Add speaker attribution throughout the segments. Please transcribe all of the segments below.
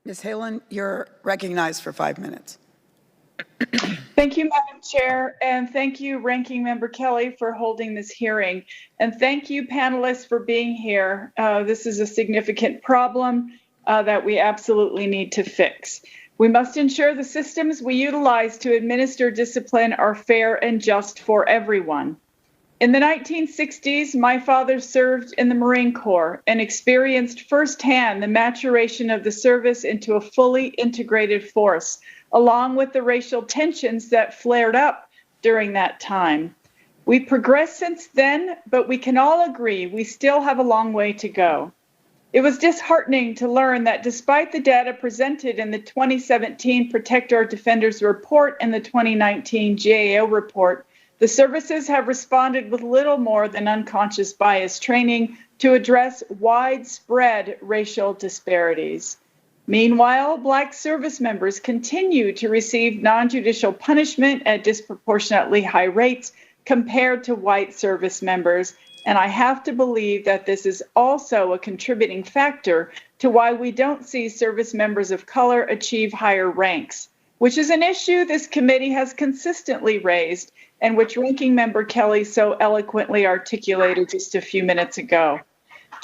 Speaker 1: Ms. Haaland, you're recognized for 5 minutes.
Speaker 2: Thank you, Madam Chair, and thank you, Ranking Member Kelly, for holding this hearing. And thank you, panelists, for being here. This is a significant problem that we absolutely need to fix. We must ensure the systems we utilize to administer discipline are fair and just for everyone. In the 1960s, my father served in the Marine Corps and experienced firsthand the maturation of the service into a fully integrated force, along with the racial tensions that flared up during that time. We've progressed since then, but we can all agree we still have a long way to go. It was disheartening to learn that despite the data presented in the 2017 Protect Our Defenders report and the 2019 GAO report, the services have responded with little more than unconscious bias training to address widespread racial disparities. Meanwhile, Black service members continue to receive non-judicial punishment at disproportionately high rates compared to white service members, and I have to believe that this is also a contributing factor to why we don't see service members of color achieve higher ranks, which is an issue this committee has consistently raised and which Ranking Member Kelly so eloquently articulated just a few minutes ago.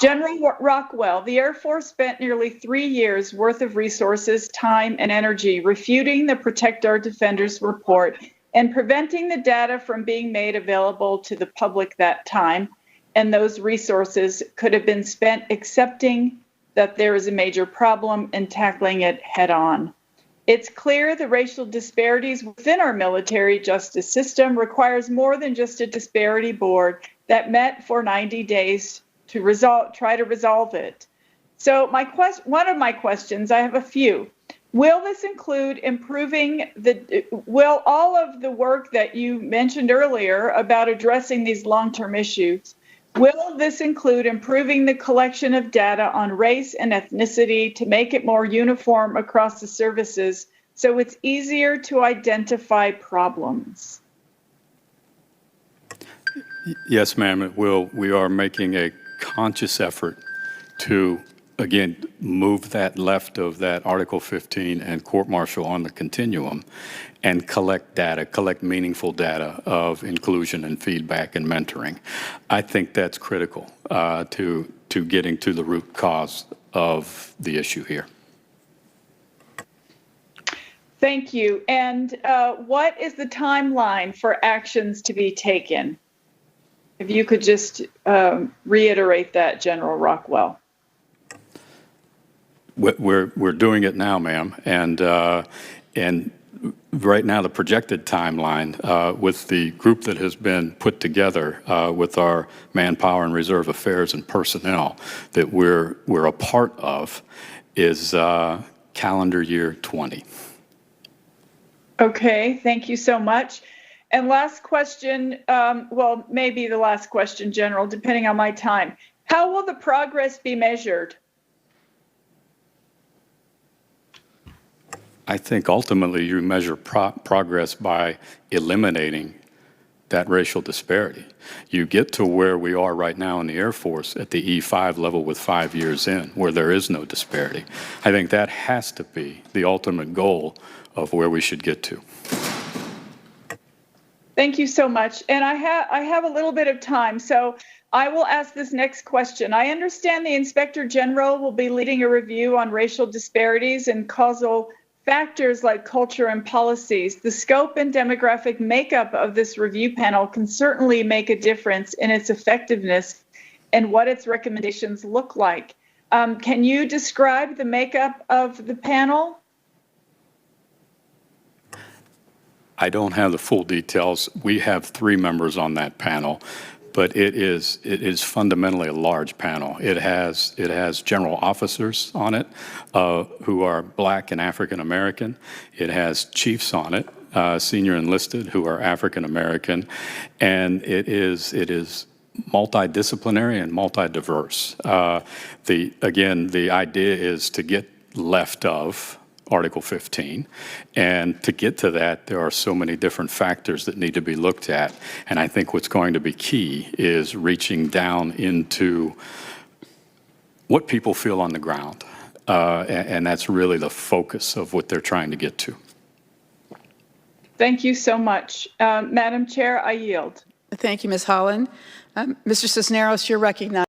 Speaker 2: General Rockwell, the Air Force spent nearly 3 years worth of resources, time, and energy refuting the Protect Our Defenders report and preventing the data from being made available to the public that time. And those resources could have been spent accepting that there is a major problem and tackling it head on. It's clear the racial disparities within our military justice system requires more than just a disparity board that met for 90 days to try to resolve it. So one of my questions, I have a few. Will this include will all of the work that you mentioned earlier about addressing these long-term issues, will this include improving the collection of data on race and ethnicity to make it more uniform across the services so it's easier to identify problems?
Speaker 3: Yes, ma'am, it will. We are making a conscious effort to, again, move that left of that Article 15 and court-martial on the continuum and collect data, collect meaningful data of inclusion and feedback and mentoring. I think that's critical to getting to the root cause of the issue here.
Speaker 2: Thank you. And what is the timeline for actions to be taken? If you could just reiterate that, General Rockwell.
Speaker 3: We're doing it now, ma'am, and right now the projected timeline with the group that has been put together with our manpower and reserve affairs and personnel that we're a part of is calendar year 20.
Speaker 2: Okay, thank you so much. And last question, well, maybe the last question, General, depending on my time. How will the progress be measured?
Speaker 3: I think ultimately you measure progress by eliminating that racial disparity. You get to where we are right now in the Air Force at the E5 level with 5 years in, where there is no disparity. I think that has to be the ultimate goal of where we should get to.
Speaker 2: Thank you so much. And I have a little bit of time, so I will ask this next question. I understand the Inspector General will be leading a review on racial disparities and causal factors like culture and policies. The scope and demographic makeup of this review panel can certainly make a difference in its effectiveness and what its recommendations look like. Can you describe the makeup of the panel?
Speaker 3: I don't have the full details. We have 3 members on that panel, but it is fundamentally a large panel. It has general officers on it who are Black and African American. It has chiefs on it, senior enlisted, who are African American, and it is multidisciplinary and multi-diverse. The idea is to get left of Article 15. And to get to that, there are so many different factors that need to be looked at. And I think what's going to be key is reaching down into what people feel on the ground. and that's really the focus of what they're trying to get to.
Speaker 2: Thank you so much. Madam Chair, I yield.
Speaker 1: Thank you, Ms. Haaland. Mr. Cisneros, you're recognized.